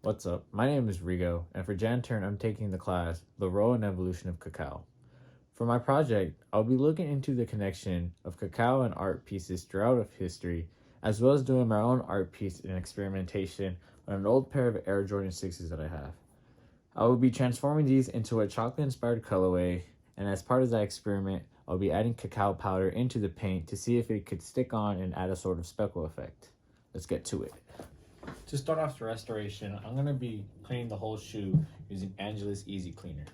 What's up? My name is Rigo, and for Jan Turn, I'm taking the class The Role and Evolution of Cacao. For my project, I'll be looking into the connection of cacao and art pieces throughout of history, as well as doing my own art piece in experimentation on an old pair of Air Jordan 6s that I have. I will be transforming these into a chocolate-inspired colorway, and as part of that experiment, I'll be adding cacao powder into the paint to see if it could stick on and add a sort of speckle effect. Let's get to it. To start off the restoration, I'm going to be cleaning the whole shoe using Angelus Easy Cleaner.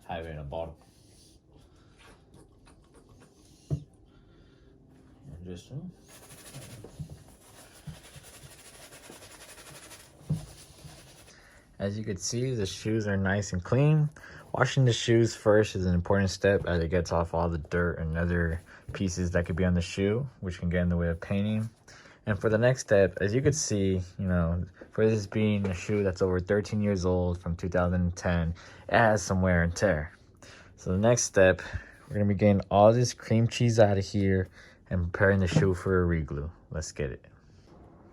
Have it in a bottle. And just as you can see, the shoes are nice and clean. Washing the shoes first is an important step as it gets off all the dirt and other pieces that could be on the shoe, which can get in the way of painting. And for the next step, as you can see, for this being a shoe that's over 13 years old from 2010, it has some wear and tear. So the next step, we're gonna be getting all this cream cheese out of here and preparing the shoe for a reglue. Let's get it.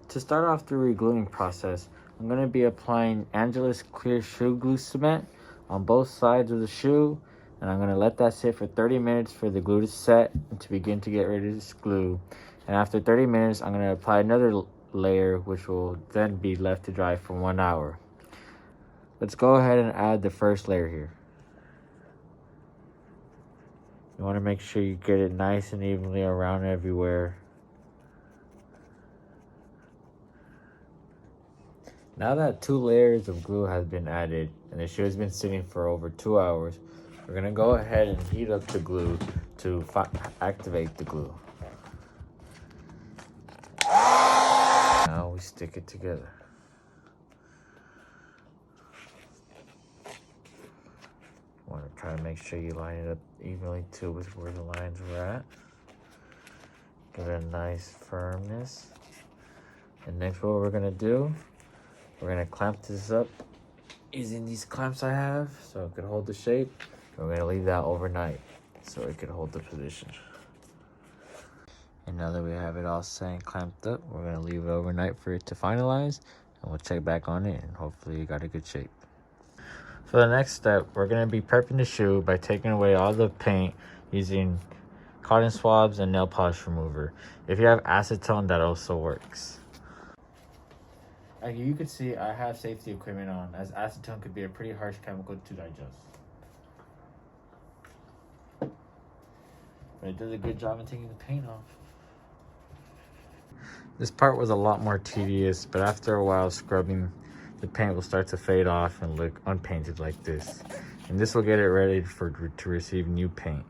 To start off the regluing process, I'm gonna be applying Angelus Clear Shoe Glue Cement on both sides of the shoe, and I'm gonna let that sit for 30 minutes for the glue to set and to begin to get ready to glue. And after 30 minutes, I'm going to apply another layer, which will then be left to dry for 1 hour. Let's go ahead and add the first layer here. You want to make sure you get it nice and evenly around everywhere. Now that 2 layers of glue has been added and the shoe has been sitting for over 2 hours, we're going to go ahead and heat up the glue to activate the glue. Now we stick it together. Want to try to make sure you line it up evenly too with where the lines were at. Give it a nice firmness. And next what we're going to do, we're going to clamp this up using these clamps I have so it could hold the shape. And we're going to leave that overnight so it could hold the position. And now that we have it all set and clamped up, we're going to leave it overnight for it to finalize. And we'll check back on it and hopefully you got a good shape. For the next step, we're going to be prepping the shoe by taking away all the paint using cotton swabs and nail polish remover. If you have acetone, that also works. As you can see, I have safety equipment on, as acetone could be a pretty harsh chemical to digest. But it does a good job in taking the paint off. This part was a lot more tedious, but after a while scrubbing, the paint will start to fade off and look unpainted like this. And this will get it ready to receive new paint.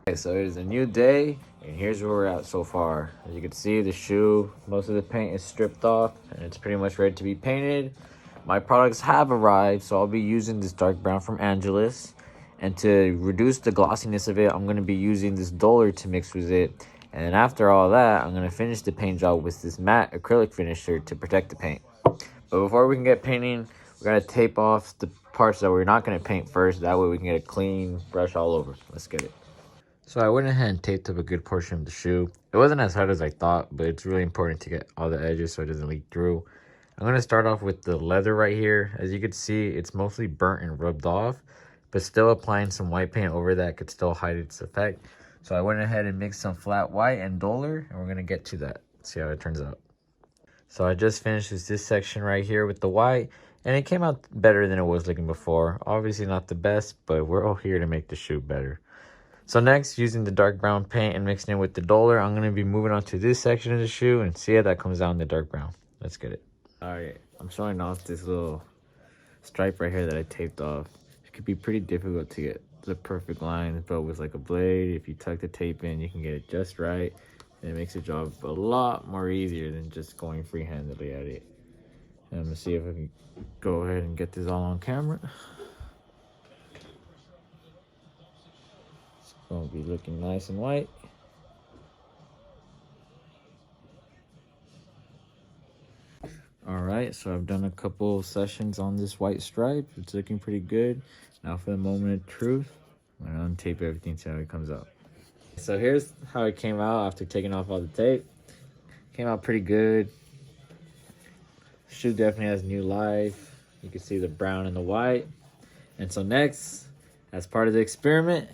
Okay, so it is a new day, and here's where we're at so far. As you can see, the shoe, most of the paint is stripped off, and it's pretty much ready to be painted. My products have arrived, so I'll be using this dark brown from Angelus. And to reduce the glossiness of it, I'm going to be using this Duller to mix with it. And then after all that, I'm going to finish the paint job with this matte acrylic finisher to protect the paint. But before we can get painting, we're going to tape off the parts that we're not going to paint first. That way we can get a clean brush all over. Let's get it. So I went ahead and taped up a good portion of the shoe. It wasn't as hard as I thought, but it's really important to get all the edges so it doesn't leak through. I'm going to start off with the leather right here. As you can see, it's mostly burnt and rubbed off, but still applying some white paint over that could still hide its effect. So I went ahead and mixed some flat white and Duller, and we're going to get to that. See how it turns out. So I just finished this section right here with the white, and it came out better than it was looking before. Obviously not the best, but we're all here to make the shoe better. So next, using the dark brown paint and mixing it with the Duller, I'm going to be moving on to this section of the shoe and see how that comes out in the dark brown. Let's get it. Alright, I'm showing off this little stripe right here that I taped off. It could be pretty difficult to get the perfect line, but with like a blade, if you tuck the tape in, you can get it just right. And it makes the job a lot more easier than just going free-handedly at it. And I'm going to see if I can go ahead and get this all on camera. It's going to be looking nice and white. Alright, so I've done a couple sessions on this white stripe. It's looking pretty good. Now for the moment of truth, I'm going to untape everything, see how it comes out. So here's how it came out after taking off all the tape. Came out pretty good. Shoe definitely has new life. You can see the brown and the white. And so next, as part of the experiment,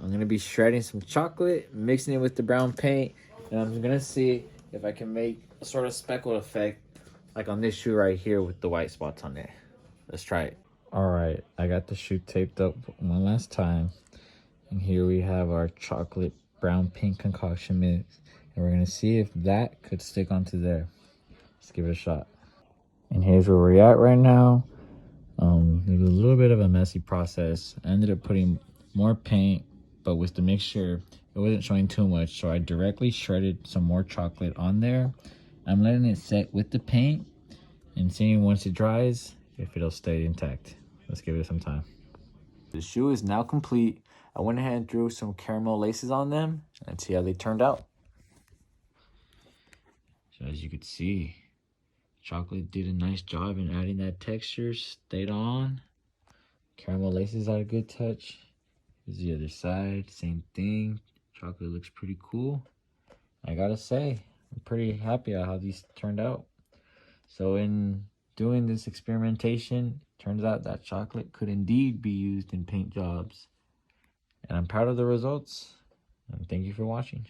I'm gonna be shredding some chocolate, mixing it with the brown paint, and I'm gonna see if I can make a sort of speckled effect like on this shoe right here with the white spots on it. Let's try it. All right, I got the shoe taped up one last time. And here we have our chocolate brown pink concoction mix. And we're gonna see if that could stick onto there. Let's give it a shot. And here's where we're at right now. It was a little bit of a messy process. I ended up putting more paint, but with the mixture, it wasn't showing too much. So I directly shredded some more chocolate on there. I'm letting it set with the paint and seeing once it dries, if it'll stay intact. Let's give it some time. The shoe is now complete. I went ahead and threw some caramel laces on them and see how they turned out. So as you could see, chocolate did a nice job in adding that texture, stayed on. Caramel laces had a good touch. Here's the other side, same thing. Chocolate looks pretty cool. I gotta say, I'm pretty happy at how these turned out. So in doing this experimentation, turns out that chocolate could indeed be used in paint jobs. And I'm proud of the results. And thank you for watching.